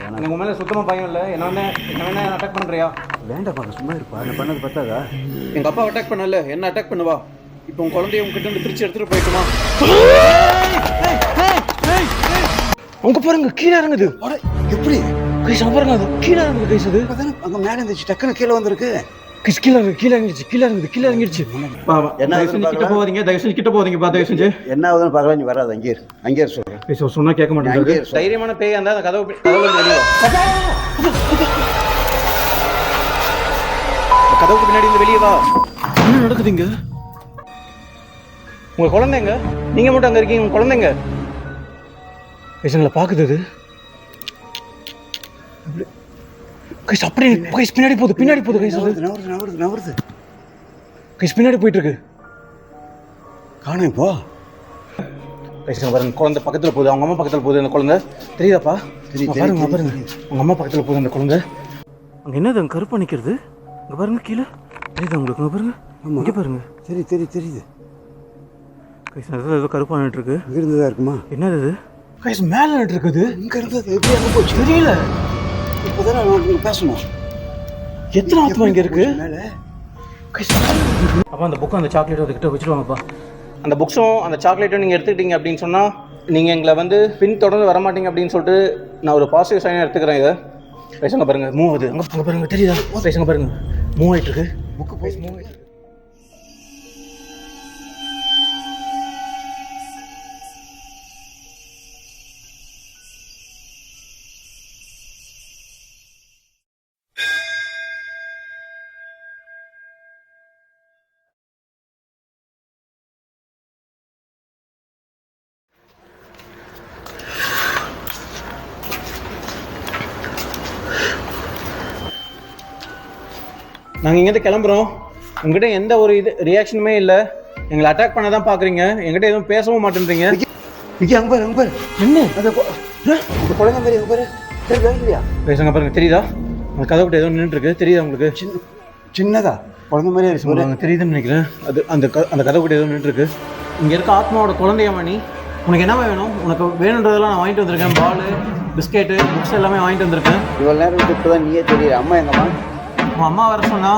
எனக்கு உன் மேலே சுத்தமாக பயம் இல்லை. என்ன வேணா அட்டாக் பண்ணுறியா? வேண்டாம் பார்க்க சும்மா இருப்பா. என்ன பண்ணது பார்த்தாதா? எங்கள் அப்பா அட்டாக் பண்ணல, என்ன அட்டாக் பண்ணுவா? இப்போ உன் குழந்தைய உங்ககிட்ட இருந்து பிரித்து எடுத்துகிட்டு போயிட்டுமா? உங்க பாருங்க கீழே இறங்குது. எப்படி கைஸ் பாருங்க, அது கீழே இறங்குது கைஸ். அது அங்கே மேலே இருந்துச்சு, டக்குன்னு கீழே வந்திருக்கு. கைஸ் கீழே இறங்கிடுச்சு. என்ன கிட்ட போவாதீங்க, தயவு செஞ்சு கிட்ட போவாதீங்க. தயவு செஞ்சு என்ன ஆகுதுன்னு பார்க்கலாம். நீ வராது, அங்கேயே சொல்கிறேன். கைஸ் சொன்னா கேட்க மாட்டேங்குது. தைரியமான பேய் அந்த கதவு கதவுக்கு பின்னாடி இருந்து வெளியே வா. என்ன நடக்குதுங்க? உங்க குழந்தைங்க, நீங்க மட்டும் அங்க இருக்கீங்க. உங்க குழந்தைங்க எங்களை பாக்குது. அது அப்படியே பின்னாடி போகுது கைஸ். நவருது கைஸ், பின்னாடி போயிட்டு இருக்கு. காணும் இப்போ பாருங்க, குழந்தை பக்கத்துல போகுது. அவங்க அம்மா பக்கத்துல போகுது. அந்த குழந்தை தெரியுதாப்பா? பாருங்க உங்க அம்மா பக்கத்துல போகுது அந்த குழந்தை. அங்க என்னது அங்க கருப்பா நிக்கிறது? இங்க பாருங்க, கீழே தெரியுதா உங்களுக்கு? அங்க பாருங்க, இங்க பாருங்க. தெரியுது கைஸ். ஏதோ கருப்பா நின்று இருக்கு. இங்க இருந்ததா இருக்குமா? என்னது இது கைஸ்? மேல நின்று இருக்குது. இங்க இருந்தது எப்படி அங்க போச்சு தெரியல. இப்போதான் நான் பேசணும். எத்தனை ஆத்மா இங்க இருக்கு மேல கைஸ்? அப்போ அந்த புக்கும் அந்த சாக்லேட்டும் அதுக்கிட்ட வச்சுருவாங்கப்பா. அந்த புக்ஸும் அந்த சாக்லேட்டும் நீங்கள் எடுத்துக்கிட்டீங்க அப்படின்னு சொன்னால் நீங்கள் எங்களை பின் தொடர்ந்து வரமாட்டீங்க அப்படின்னு சொல்லிட்டு நான் ஒரு பாசிட்டிவ் சைனாக எடுத்துக்கிறேன். இதை பேசுங்க பாருங்க, மூவ் ஆகுது. அங்கே பாருங்க, தெரியுதா? பேசுங்க பாருங்க, மூவ் ஆகிட்டு இருக்கு. புக்கு பேச மூவ் ஆகிட்டு. நாங்கள் இங்கேருந்து கிளம்புறோம். உங்ககிட்ட எந்த ஒரு ரியாக்ஷனுமே இல்லை. எங்களை அட்டாக் பண்ண தான் பார்க்குறீங்க. எங்கிட்ட எதுவும் பேசவும் மாட்டேன்றீங்க. அங்கே பாரு என்ன அந்த குழந்தை மாதிரி அங்கே பாரு. இல்லையா? பேசுங்க பாருங்க, தெரியுதா? அந்த கதை விட்டு ஏதோ நின்றுருக்கு. தெரியுதா உங்களுக்கு? சின்னதா குழந்தை மாதிரி சொல்லுவாங்க, தெரியுதுன்னு நினைக்கிறேன். அது அந்த கதை விட்டு ஏதோ நின்றுருக்கு. இங்கே இருக்க ஆத்மாவோட குழந்தையம்மா நீ. உனக்கு என்ன வேணும்? உனக்கு வேணுன்றதெல்லாம் நான் வாங்கிட்டு வந்திருக்கேன். பால், பிஸ்கெட்டு, புக்ஸ் எல்லாமே வாங்கிட்டு வந்திருக்கேன். இவ்வளோ நேரம் இப்போ தான் நீயே தெரியுது. அம்மா எங்கம்மா? உன் அம்மா வர சொன்னா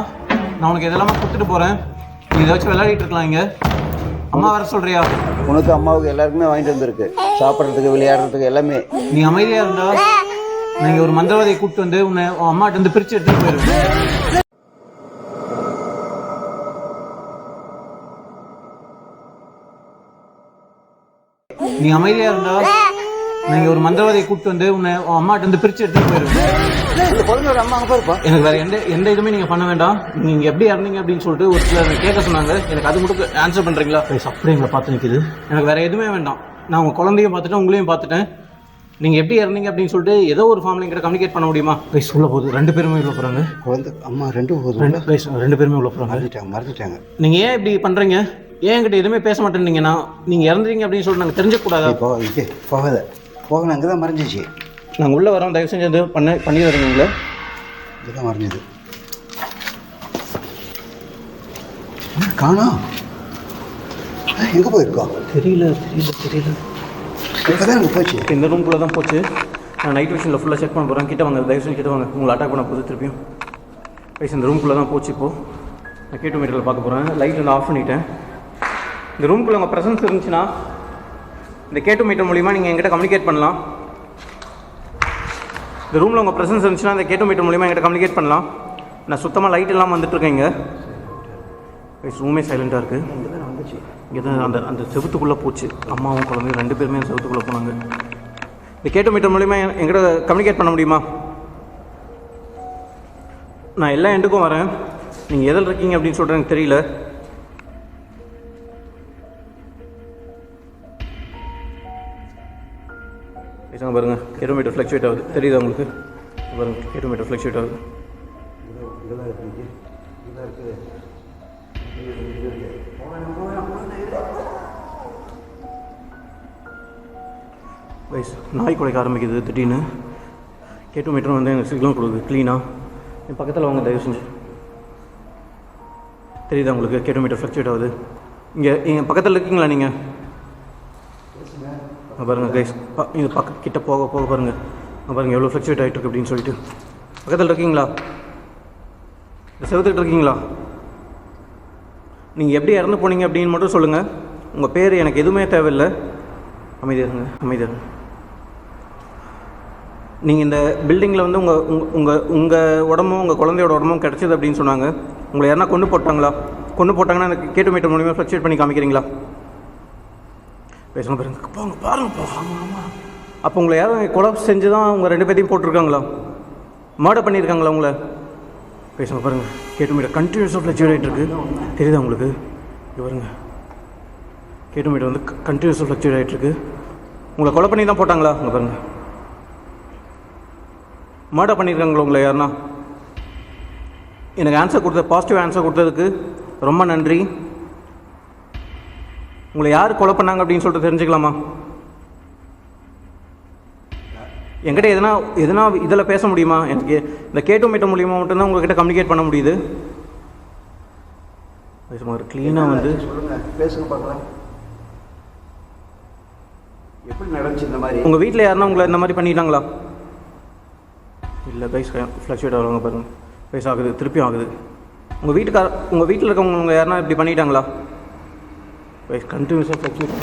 நான் உனக்கு இதெல்லாமே கொடுத்துட்டு போகிறேன். நீ இதை வச்சு விளையாடிட்டு இருக்கலாம். இங்கே அம்மா வர சொல்கிறியா? உனக்கு அம்மாவுக்கு எல்லாருக்குமே வாங்கிட்டு வந்திருக்கு. சாப்பிட்றதுக்கு, விளையாடுறதுக்கு எல்லாமே. நீ அமைதியாக இருந்தா நீங்கள் ஒரு மந்திரவாதியை கூப்பிட்டு வந்து உன்னை அம்மாட்ட இருந்து பிரித்து எடுத்துகிட்டு போயிடுவேன். நீ அமைதியாக இருந்தா நீங்கள் ஒரு மந்திரவாதியை கூப்பிட்டு வந்து உன்னை அம்மாட்ட இருந்து பிரித்து எடுத்துகிட்டு போயிடுவேன். எனக்கு வேற எந்த இதுவுமே நீங்க பண்ண வேண்டாம். நீங்க எப்படி இறந்தீங்க அப்படின்னு சொல்லிட்டு ஒரு சிலர் கேட்க சொன்னாங்க. எனக்கு அது மட்டும் ஆன்சர் பண்றீங்களா? அப்படியே எங்களை பார்த்து நிற்குது. எனக்கு வேற எதுவுமே வேண்டாம். நான் உங்க குழந்தையும் பார்த்துட்டேன், உங்களையும் பார்த்துட்டேன். நீங்க எப்படி இறந்தீங்க அப்படின்னு சொல்லிட்டு ஏதோ ஒரு ஃபார்ம்ல எங்கிட்ட கம்யூனிகேட் பண்ண முடியுமா? சொல்ல போகுது. 2 பேருமே உள்ள போறாங்க. குழந்தை அம்மா 2 பேருமே உள்ள போறாங்க. மறந்துட்டாங்க. நீங்க ஏன் இப்படி பண்றீங்க? ஏன் என்கிட்ட எதுவுமே பேச மாட்டேன்றீங்க? நீங்க இறந்துறீங்க அப்படின்னு சொல்லிட்டு நாங்கள் தெரிஞ்சக்கூடாதா? போக அங்கே தான் மறைஞ்சிச்சு. நாங்கள் உள்ளே வரோம். தயவு செஞ்சு அது பண்ணி வருங்க. உங்களை இதுதான் மறைஞ்சது. காணோம். எங்கே போயிருக்கோம்? தெரியல. இப்போதான் அங்கே போச்சு. இந்த ரூம்குள்ளே தான் போச்சு. நான் நைட் விஷனில் ஃபுல்லாக செக் பண்ண போகிறேன். கிட்ட வாங்க, தயவு செஞ்சு கிட்ட வாங்க. உங்களை அட்டாக் பண்ண போகுது திருப்பியும். கைஸ் இந்த ரூம்குள்ளே தான் போச்சு. இப்போது நான் கேட்டு மீட்டரில் பார்க்க போகிறேன். லைட் வந்து ஆஃப் பண்ணிட்டேன். இந்த ரூம்குள்ளே உங்கள் ப்ரெசன்ஸ் இருந்துச்சுன்னா இந்த கேட்டு மீட்டர் மூலிமா நீங்கள் எங்கிட்ட கம்யூனிகேட் பண்ணலாம். இந்த ரூமில் உங்கள் ப்ரெசன்ஸ் இருந்துச்சுன்னா இந்த கேட்டு மீட்டர் மூலிமா எங்கிட்ட கம்யூனிகேட் பண்ணலாம். நான் சுத்தமாக லைட் எல்லாம் வந்துட்டுருக்கேன். இங்கே ரூமே சைலண்ட்டாக இருக்குது. இங்கே தான் அந்த செவுத்துக்குள்ளே போச்சு. அம்மாவும் குழந்தையும் 2 பேருமே அந்த செவுத்துக்குள்ளே போனாங்க. இந்த கேட்டு மீட்டர் மூலிமா எங்கிட்ட கம்யூனிகேட் பண்ண முடியுமா? நான் எல்லா எண்டுக்கும் வரேன். நீங்கள் எதில் இருக்கீங்க அப்படின்னு சொல்லிட்டு எனக்கு தெரியல. பாருங்க, கிலோமீட்டர் ஃப்ளக்சுவேட் ஆகுது. தெரியுதா உங்களுக்கு? பாருங்க, கிலோமீட்டர் ஃப்ளக்சுவேட் ஆகுது. நாய் குலைக்க ஆரம்பிக்குது திடீர்னு. கேட்டு மீட்டரும் வந்து எனக்கு சிக்னல் கொடுக்குது க்ளீனாக. என் பக்கத்தில் வாங்க தயவு செஞ்சு. தெரியுதா உங்களுக்கு? கேட்டு மீட்டர் ஃப்ளக்சுவேட் ஆகுது. இங்கே எங்கள் பக்கத்தில் இருக்கீங்களா நீங்கள்? பாருங்கள் கைஸ், இது கிட்ட போக பாருங்கள். பாருங்கள் எவ்வளோ ஃப்ளக்சுவேட் ஆகிட்டு இருக்கு அப்படின்னு சொல்லிட்டு. பக்கத்தில் இருக்கீங்களா? இந்த செவத்துக்கிட்டு இருக்கீங்களா? நீங்கள் எப்படி இறந்து போனீங்க அப்படின்னு மட்டும் சொல்லுங்கள். உங்கள் பேர் எனக்கு எதுவுமே தேவையில்லை. அமைதியாருங்க, அமைதியாருங்க. நீங்கள் இந்த பில்டிங்கில் வந்து உங்கள் உடம்பும் உங்கள் குழந்தையோட உடம்பும் கிடச்சிது அப்படின்னு சொன்னாங்க. உங்களை யாருன்னா கொண்டு போட்டாங்களா? கொண்டு போட்டாங்கன்னா அந்த கேட்டு மீட்டர் மூலியமாக ஃப்ளக்சுவேட் பண்ணி காமிக்கிறீங்களா? பேசுங்க பாருங்க, போங்க பாருங்கப்பா. ஆமாம் ஆமாம். அப்போ உங்களை யாரும் கொலை செஞ்சு தான் உங்கள் 2 பேரையும் போட்டிருக்காங்களா? மர்டர் பண்ணியிருக்காங்களா உங்களை? பேசுங்க பாருங்கள், கேட்டு மீட்டர் கண்டினியூஸாக ஃப்ளக்சுவேட் ஆகிட்டு இருக்கு. தெரியுதா உங்களுக்கு? இது பாருங்க, கேட்டு மீட்டர் வந்து கண்டினியூஸாக ஃப்ளக்சுவேட் ஆகிட்டு இருக்கு. உங்களை கொலை பண்ணி தான் போட்டாங்களா? உங்கள் பாருங்கள், மர்டர் பண்ணியிருக்காங்களா உங்களை யாருன்னா? எனக்கு ஆன்சர் கொடுத்த பாசிட்டிவ் ஆன்சர் கொடுத்ததுக்கு ரொம்ப நன்றி. உங்களை யார் கொலை பண்ணாங்க அப்படின்னு சொல்லிட்டு தெரிஞ்சுக்கலாமா? என்கிட்ட எதனா இதில் பேச முடியுமா? எனக்கு இந்த கேட்டு மீட்டர் மூலியமாக மட்டும்தான் உங்கள்கிட்ட கம்யூனிகேட் பண்ண முடியுது. பேசுமாறு க்ளீனாக வந்து பேசுங்க பார்க்கலாம். எப்படி நடந்துச்சு இந்த மாதிரி? உங்கள் வீட்டில் யாருன்னா உங்களை இந்த மாதிரி பண்ணிட்டாங்களா? இல்லை கைஸ், ஃப்ளக்சுவேட் ஆகுங்க பாருங்கள். கைஸ் ஆகுது, திருப்பியும் ஆகுது. உங்கள் வீட்டில் இருக்கவங்க யாருன்னா இப்படி பண்ணிட்டாங்களா? கைஸ் கண்டினியூஸாக ஃப்ளக்சுவேட்.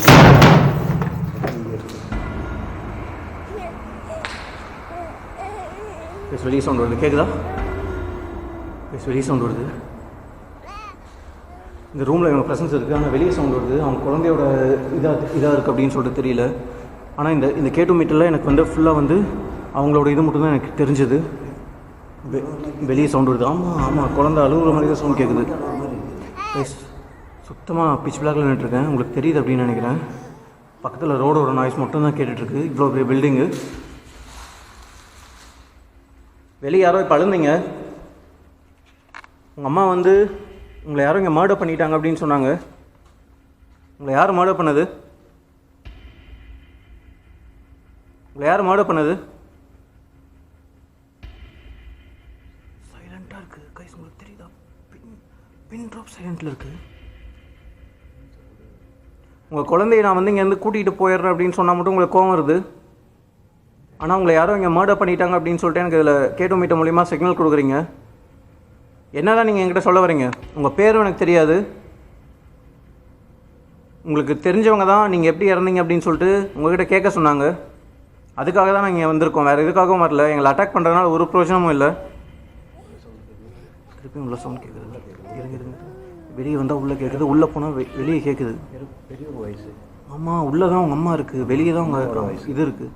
வெளியே சவுண்ட் வருது, கேட்குதா? வெளியே சவுண்ட் வருது. இந்த ரூமில் இவங்க ப்ரெசன்ஸ் இருக்குது, ஆனால் வெளியே சவுண்ட் வருது. அவங்க குழந்தையோட இதாக இருக்குது அப்படின்னு சொல்லிட்டு தெரியல. ஆனால் இந்த கேட்டு மீட்டரில் எனக்கு வந்து ஃபுல்லாக வந்து அவங்களோட இது மட்டும் தான் எனக்கு தெரிஞ்சது. வெளியே சவுண்ட் வருது. ஆமாம் ஆமாம், குழந்தை அழுகுற மாதிரி தான் சவுண்ட் கேட்குது. சுத்தமாக பிச் பிளாக்ல நின்றுட்டுருக்கேன், உங்களுக்கு தெரியுது அப்படின்னு நினைக்கிறேன். பக்கத்தில் ரோடோட நாய்ஸ் மட்டும் தான் கேட்டுட்ருக்கு. இவ்வளோ பெரிய பில்டிங்கு. வெளியே யாரோ இப்போ அழுந்தீங்க. உங்கள் அம்மா வந்து உங்களை யாரோ இங்கே மர்டர் பண்ணிட்டாங்க அப்படின்னு சொன்னாங்க. உங்களை யார் மர்டர் பண்ணது? உங்களை யார் மர்டர் பண்ணது? சைலண்டாக இருக்குது கைஸ், உங்களுக்கு தெரியுதா? பின் ட்ராப் சைலண்டில் இருக்குது. உங்கள் குழந்தைய நான் வந்து இங்கேருந்து கூட்டிகிட்டு போயிடுறேன் அப்படின்னு சொன்னால் மட்டும் உங்களுக்கு கோவம் வருது. ஆனால் உங்களை யாரும் இங்கே மர்டர் பண்ணிட்டாங்க அப்படின்னு சொல்லிட்டு எனக்கு இதில் கேட்டு மீட்டர் மூலிமா சிக்னல் கொடுக்குறீங்க. என்ன தான் நீங்கள் என்கிட்ட சொல்ல வரீங்க? உங்கள் பேரும் எனக்கு தெரியாது. உங்களுக்கு தெரிஞ்சவங்க தான் நீங்கள் எப்படி இறந்தீங்க அப்படின்னு சொல்லிட்டு உங்கள்கிட்ட கேட்க சொன்னாங்க. அதுக்காக தான் நாங்கள் இங்கே வந்திருக்கோம், வேறு எதுக்காகவும் வரல. எங்களை அட்டாக் பண்ணுறதுனால ஒரு பிரயோஜனமும் இல்லை. திருப்பி உள்ள சவுண்ட் கேட்குது. இருங்க, வெளியே வந்தால் உள்ளே கேட்குது, உள்ளே போனால் வெளியே கேட்குது. பெரிய வயசு. ஆமாம், உள்ளே தான் உங்கள் அம்மா இருக்குது, வெளியே தான் உங்கள் இது இருக்குது.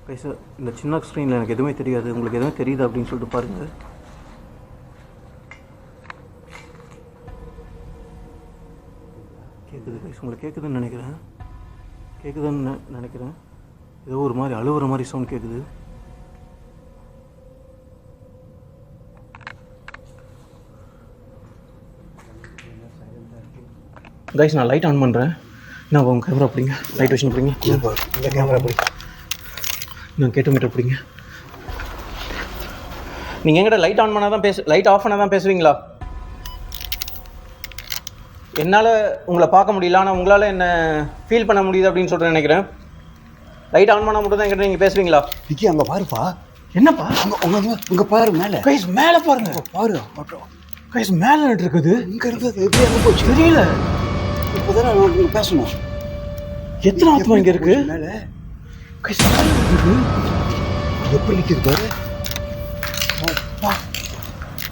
கைஸ், இந்த சின்ன ஸ்க்ரீனில் எனக்கு எதுவுமே தெரியாது. உங்களுக்கு எதுவுமே தெரியுது அப்படின்னு சொல்லிட்டு பாருங்கள். கேட்குது கைஸ், உங்களுக்கு கேட்குதுன்னு நினைக்கிறேன். ஏதோ ஒரு மாதிரி அழுவுற மாதிரி சவுண்ட் கேட்குது. கைஸ், நான் லைட் ஆன் பண்ணுறேன். நான் உங்கள் கேமரா பிடிங்க, லைட் வச்சு பிடிங்க. இந்த கேமரா பிடிக்கும். நான் கேட்டு மீட்டர் பிடிங்க. நீங்கள் எங்கிட்ட லைட் ஆன் பண்ணால் தான் லைட் ஆஃப் பண்ணால் தான் பேசுவீங்களா? என்னால் உங்களை பார்க்க முடியல, ஆனால் உங்களால் என்ன ஃபீல் பண்ண முடியுது அப்படின்னு சொல்லிட்டு நினைக்கிறேன். லைட் ஆன் பண்ணால் மட்டும் தான் என்கிட்ட நீங்கள் பேசுவீங்களா? விக்கி, அங்கே பாருப்பா. என்னப்பா? அங்கே பாரு, மேலே. கைஸ், மேலே பாருங்க. பாரு, கைஸ், மேலே இருக்குது. இங்கே இருந்தது எப்படி அங்கே போச்சு தெரியல. இப்போ தானே நீங்கள் பேசணும். எத்தனை ஆத்மா இங்கே இருக்கு? மேலே கைஸ், மேலே இருக்குது. எப்படி நிற்கிது பாரு.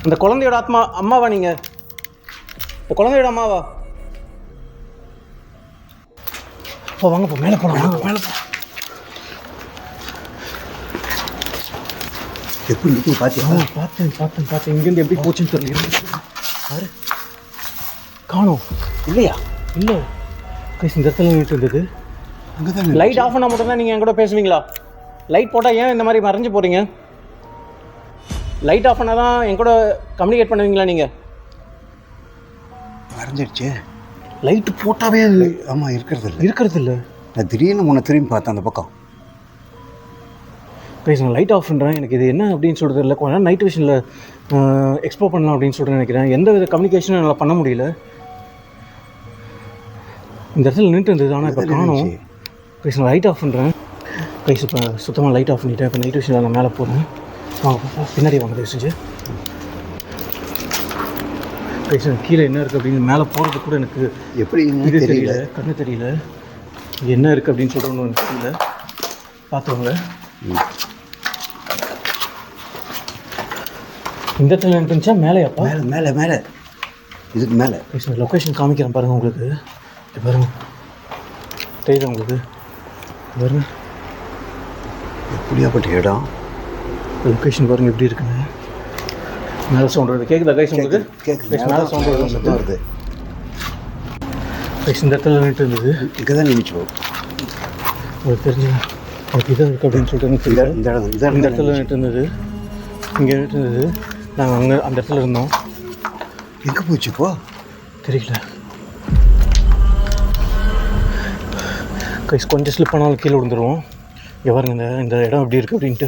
இந்த குழந்தையோட அம்மாவா நீங்கள்? இந்த குழந்தையோட அம்மாவா? வாங்கப்போ மேலே போகலாம். மேலே போ. எப்படி நிற்கும் பார்த்தியா? பார்த்தேன். இங்கேருந்து எப்படி போச்சுன்னு தெரியல. பாரு, காணோம். இல்லையா? இல்லை கைஸ், இந்த இடத்துல நின்றுட்டு இருந்தது. அங்கே தான் லைட் ஆஃப் பண்ணால் மட்டும் தான் நீங்கள் என் கூட பேசுவீங்களா? லைட் போட்டால் ஏன் இந்த மாதிரி மறைஞ்சு போகிறீங்க? லைட் ஆஃப் பண்ணால் தான் என் கூட கம்யூனிகேட் பண்ணுவீங்களா நீங்கள்? மறைஞ்சிடுச்சு. லைட்டு போட்டாவே ஆமாம், இருக்கிறது இல்லை. நான் திடீர்னு முன்ன திரும்பி பார்த்தேன் அந்த பக்கம். கைஸ், நான் லைட் ஆஃப் பண்ணுறேன். எனக்கு இது என்ன அப்படின்னு சொல்கிறது இல்லை. கொஞ்சம் நைட் விஷனில் எக்ஸ்ப்ளோர் பண்ணலாம் அப்படின்னு சொல்லிட்டு நினைக்கிறேன். எந்த வித கம்யூனிகேஷனும் என்னால் பண்ண முடியல. இந்த இடத்துல நின்றுட்டு இருந்தது, ஆனால் இப்போ காணோம். கைஸ் நான் லைட் ஆஃப் பண்ணுறேன். கைஸ் இப்போ சுத்தமாக லைட் ஆஃப் பண்ணிவிட்டேன். இப்போ நைட் விஷயம் நான் மேலே போகிறேன். வாங்க பின்னாடி வாங்க தயவு செஞ்சு. கைஸ் கீழே என்ன இருக்குது அப்படின்னு மேலே போகிறதுக்கு கூட எனக்கு எப்படி இது தெரியல, கண்ணு தெரியல. இங்கே என்ன இருக்குது அப்படின்னு சொல்கிறோன்னு எனக்கு தெரியல. பார்த்துவாங்க. இந்த இடத்துல இருந்துச்சா மேலேயாப்பா? மேலே மேலே மேலே இதுக்கு மேலே. கைஸ் லொக்கேஷன் காமிக்கிறேன் பாருங்கள் உங்களுக்கு. இது பாருங்க, தெரியுது உங்களுக்கு? பாருங்க எப்படியாப்பட்ட இடம். லொக்கேஷன் பாருங்கள் எப்படி இருக்குன்னு. மேலே சவுண்ட் வருது, கேட்குதா கைஸ் உங்களுக்கு? கைஸ் மேலே சவுண்ட் வருது. கைஸ் இந்த இடத்துல நின்றுட்டு இருந்தது. இங்கே தான் நினைச்சோம். உங்களுக்கு தெரிஞ்சு உங்களுக்கு இதாக இருக்குது அப்படின்னு சொல்லிட்டு எனக்கு தெரியல. இந்த இடத்துல நின்றுட்டு இருந்தது, இங்கே நின்றுட்டு இருந்தது. நாங்கள் அங்கே அந்த இடத்துல இருந்தோம். எங்கே போச்சுப்போ தெரியல. கைஸ் கொஞ்சம் ஸ்லிப் ஆனாலும் கீழே விழுந்துருவோம். இங்கே பாருங்க இந்த இடம் எப்படி இருக்குது அப்படின்ட்டு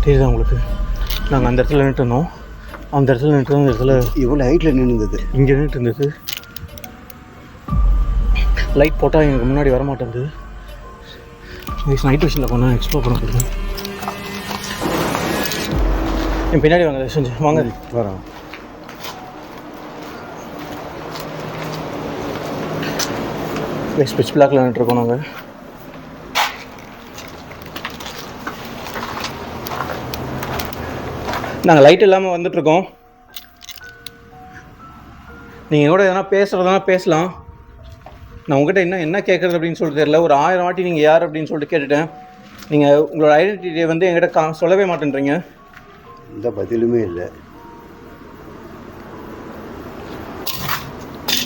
தெரியுதா உங்களுக்கு? நாங்கள் அந்த இடத்துல நின்றுட்டு இருந்தோம். அந்த இடத்துல நின்றுட்டு அந்த இடத்துல இவ்வளோ ஹைட்டில் நின்றுது. இங்கே நின்றுட்டு இருந்தது. லைட் போட்டால் எனக்கு முன்னாடி வர மாட்டேங்குது. நைட் விஷனில் கொஞ்சம் எக்ஸ்ப்ளோர் பண்ண போகிறேன். என் பின்னாடி வாங்க செஞ்சு வாங்க. வரோம். ஸ்பெச் பிளாக்ல நின்றுருக்கோம் நாங்கள். நாங்கள் லைட் இல்லாமல் வந்துட்டுருக்கோம். நீங்கள் கூட எதனா பேசுகிறதுனா பேசலாம். நான் உங்கள்கிட்ட என்ன கேட்குறது அப்படின்னு சொல்லிட்டு தெரியல. ஒரு 1000 வாட்டி நீங்கள் யார் அப்படின்னு சொல்லிட்டு கேட்டுட்டேன். நீங்கள் உங்களோட ஐடென்டிட்டியை வந்து என்கிட்ட சொல்லவே மாட்டேன்றீங்க. எந்த பதிலுமே இல்லை.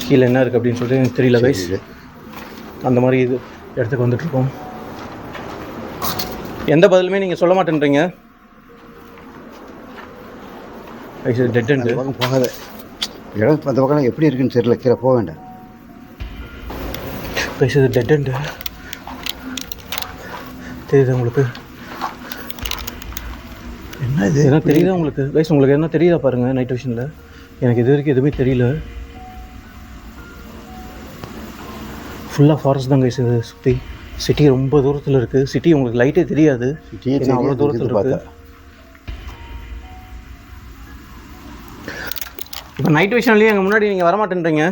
கீழே என்ன இருக்குது அப்படின்னு சொல்லிட்டு எனக்கு தெரியல கைஸ். அந்த மாதிரி இது இடத்துக்கு வந்துட்டுருக்கோம். எந்த பதிலுமே நீங்கள் சொல்ல மாட்டேன்றீங்க. டெட் எண்டு போகாத இடம். அந்த பக்கம் எப்படி இருக்குன்னு தெரியல. கீழே போக வேண்டாம். கைஸ் இது டெட் எண்டு தெரியுது உங்களுக்கு? என்ன இது எதனா தெரியுதா உங்களுக்கு கைஸ்? உங்களுக்கு என்ன தெரியுதா பாருங்கள் நைட் விஷனில். எனக்கு இது வரைக்கும் எதுவுமே தெரியல. ஃபுல்லாக ஃபாரஸ்ட் தான் கைஸ் இது சுற்றி. சிட்டி ரொம்ப தூரத்தில் இருக்குது. சிட்டி உங்களுக்கு லைட்டே தெரியாது, அவ்வளோ தூரத்தில் இருக்குது. இப்போ நைட் விஷன்லேயும் எங்கள் முன்னாடி நீங்கள் வரமாட்டேன்றீங்க.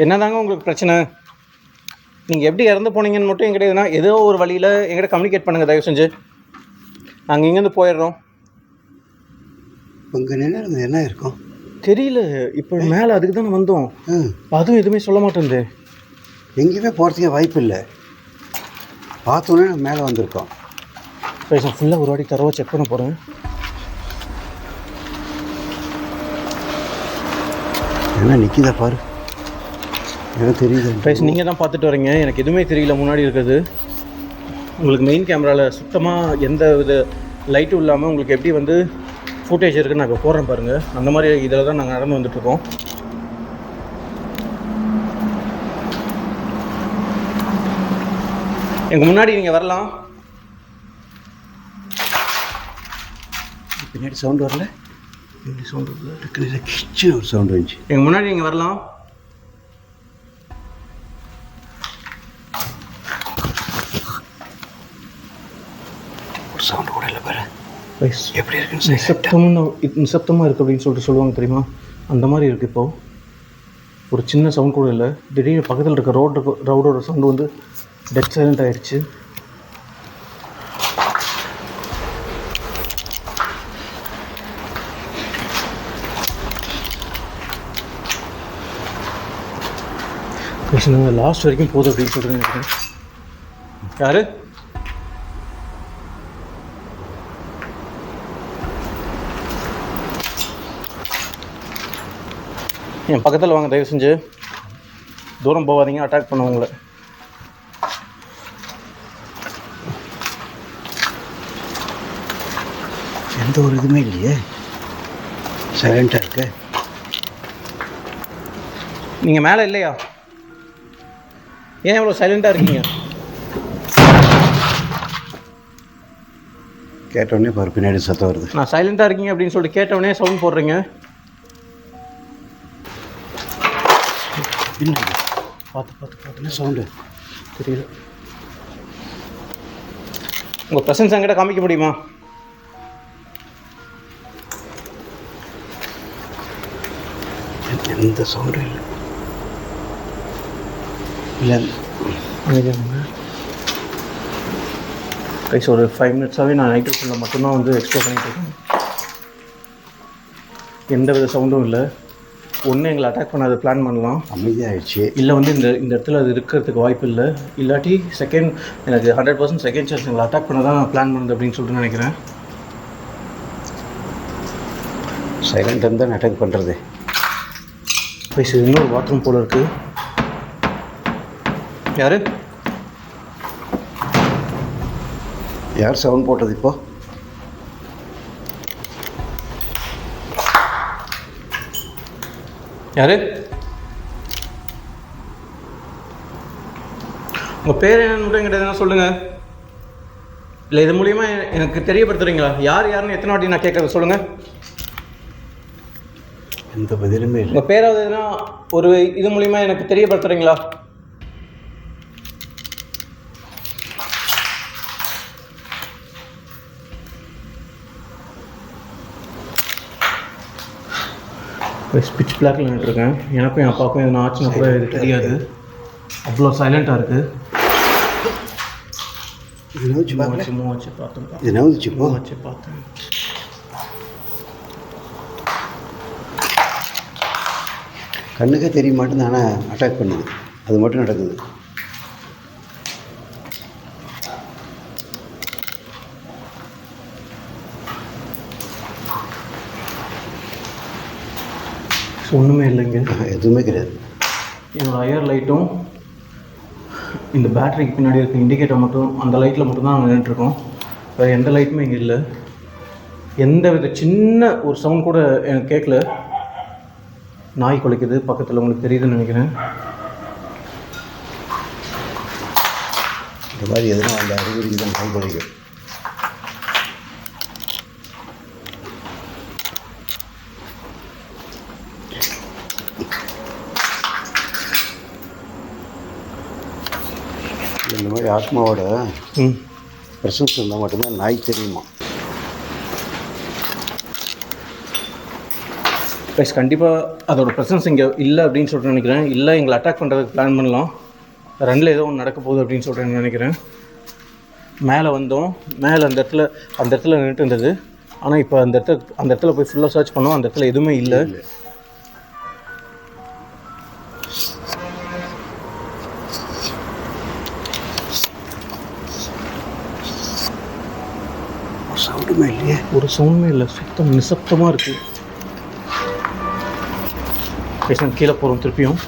என்னதாங்க உங்களுக்கு பிரச்சனை? நீங்கள் எப்படி இறந்து போனீங்கன்னு மட்டும் என்கிட்ட எதுனா ஏதோ ஒரு வழியில் என்கிட்ட கம்யூனிகேட் பண்ணுங்கள் தயவு செஞ்சு. நாங்கள் இங்கேருந்து போயிடுறோம். இங்கே நின்று என்ன இருக்கும் தெரியல. இப்போ மேலே அதுக்கு தானே வந்தோம். அதுவும் எதுவுமே சொல்ல மாட்டேங்குது. எங்கேயுமே போகிறதுக்கே வாய்ப்பு இல்லை. பார்த்தோன்னே நம்ம மேலே வந்திருக்கோம். கைஸ் ஃபுல்லாக ஒரு வாட்டி தரவாக செக் பண்ண போகிறேன். என்ன நிற்கிதா பாரு. எனக்கு தெரியுது கைஸ் நீங்கள் தான் பார்த்துட்டு வரீங்க. எனக்கு எதுவுமே தெரியல முன்னாடி இருக்கிறது. உங்களுக்கு மெயின் கேமராவில் சுத்தமாக எந்த வித லைட்டும் இல்லாமல் உங்களுக்கு எப்படி வந்து ஃபுட்டேஜ் இருக்குன்னு நான் இப்போ போடுறேன் பாருங்கள். அந்த மாதிரி இதில் தான் நாங்கள் நடந்து வந்துட்டுருக்கோம். எங்கள் முன்னாடி நீங்கள் வரலாம். பின்னாடி சவுண்டு வரல. பின்னாடி சவுண்டு வரல. டக்குனு கிச்சு ஒரு சவுண்டு வந்துச்சு. எங்கள் முன்னாடி நீங்கள் வரலாம். ஒரு சவுண்டு கூட இல்லை பாரு. எப்படி இருக்குன்னு நிசப்தமாக இருக்குது அப்படின்னு சொல்லிட்டு சொல்லுவாங்க தெரியுமா? அந்த மாதிரி இருக்குது. இப்போது ஒரு சின்ன சவுண்ட் கூட இல்லை. திடீர்னு பக்கத்தில் இருக்க ரோடோட சவுண்டு வந்து டெட் சைலண்ட் ஆகிடுச்சு. லாஸ்ட் வரைக்கும் போதும் அப்படின்னு சொல்கிறேன். யார் என் பக்கத்தில் வாங்க தயவு செஞ்சு. தூரம் போகாதீங்க, அட்டாக் பண்ணுவாங்கள. எந்த ஒரு இதுவுமே இல்லையே, சைலண்டாக இருக்கு. நீங்கள் மேலே இல்லையா? ஏன் இவ்வளோ சைலண்டாக இருக்கீங்க? கேட்டவுடனே பாரு பின்னாடி சத்தம் வருது. நான் சைலண்டாக இருக்கீங்க அப்படின்னு சொல்லிட்டு கேட்டவுடனே சவுண்ட் போடுறீங்க. என்ன பார்த்து பார்த்து பார்த்து என்ன சவுண்டு தெரியல. உங்கள் ப்ரெசன்ஸ் என்கிட்ட காமிக்க முடியுமா? எந்த சவுண்டும் இல்லை. இல்லை கைஸ் ஒரு 5 மினிட்ஸாகவே நான் நைட் விஷனில் மட்டும்தான் வந்து எக்ஸ்ப்ளோர் பண்ணிட்டு இருக்கேன். எந்த வித சவுண்டும் இல்லை. ஒன்று எங்களை அட்டாக் பண்ண அதை பிளான் பண்ணலாம், அமைதியாகிடுச்சு. இல்லை வந்து இந்த இடத்துல அது இருக்கிறதுக்கு வாய்ப்பு இல்லை. இல்லாட்டி செகண்ட் எனக்கு 100% செகண்ட் சான்ஸ் எங்களை அட்டாக் பண்ண தான் பிளான் பண்ணுது அப்படின்னு சொல்லிட்டு நினைக்கிறேன். சைலண்ட் இருந்தால் அட்டாக் பண்ணுறது. கைஸ் இது இன்னொரு பாத்ரூம் போல் இருக்குது. யார் சவுண்ட் போட்டது இப்போ? யாரு? உங்கள் பேர் என்னன்னு மட்டும் என்கிட்ட எதனா சொல்லுங்கள். இல்லை இது மூலிமா எனக்கு தெரியப்படுத்துறீங்களா? யாருன்னு எத்தனை வாட்டி நான் கேட்குறது சொல்லுங்கள். எந்த பதிலுமே இல்லை. உங்கள் பேராவது எதுனா ஒரு இது மூலிமா எனக்கு தெரியப்படுத்துறீங்களா? ஸ்பிட்ச் பிளாக்ல நின்றுருக்கேன். எனக்கும் என் அப்பாவுக்கும் எதுனா ஆச்சுன்னா கூட இது தெரியாது. அவ்வளோ சைலண்ட்டாக இருக்குது. இது நோச்சு மூச்சு பார்த்தேன். இது நோச்சு வச்சு பார்த்தேன். கண்ணுக்கே தெரிய மாட்டேன். ஆனால் அட்டாக் பண்ணுது, அது மட்டும் நடக்குது. ஒன்றுமே இல்லைங்க, எதுவுமே கிடையாது. என்னோடய ஐயர் லைட்டும் இந்த பேட்டரிக்கு பின்னாடி இருக்க இண்டிகேட்டர் மட்டும், அந்த லைட்டில் மட்டும்தான் நாங்கள் நின்றுட்டுருக்கோம். வேறு எந்த லைட்டுமே இங்கே இல்லை. எந்த வித சின்ன ஒரு சவுண்ட் கூட எனக்கு கேட்கல. நாய் குலைக்குது பக்கத்தில், உங்களுக்கு தெரியுதுன்னு நினைக்கிறேன். இந்த மாதிரி எதுனா அந்த அறிகுறிக்கு தான் நாய் குலைக்கும். இந்த மாதிரி ஆத்மாவோட பிரசன்ஸ் இருந்தால் மட்டும்தான் நாய் தெரியுமா. ப்ளஸ் கண்டிப்பாக அதோட ப்ரெசன்ஸ் இங்கே இல்லை அப்படின்னு சொல்லிட்டு நினைக்கிறேன். இல்லை எங்களை அட்டாக் பண்ணுறதுக்கு பிளான் பண்ணலாம். ரன்னில் ஏதோ ஒன்று நடக்க போகுது அப்படின்னு சொல்லிட்டு நினைக்கிறேன். மேலே வந்தோம், மேலே அந்த இடத்துல நின்றுட்டு இருந்தது. ஆனால் இப்போ அந்த இடத்துல போய் ஃபுல்லாக சர்ச் பண்ணோம், அந்த இடத்துல எதுவுமே இல்லை. சவுண்டுமே இல்லையே, ஒரு சவுண்டுமே இல்லை, சுத்தம் நிசப்தமாக இருக்குது. பேசணும் கீழே போகிறோம் திருப்பியும்.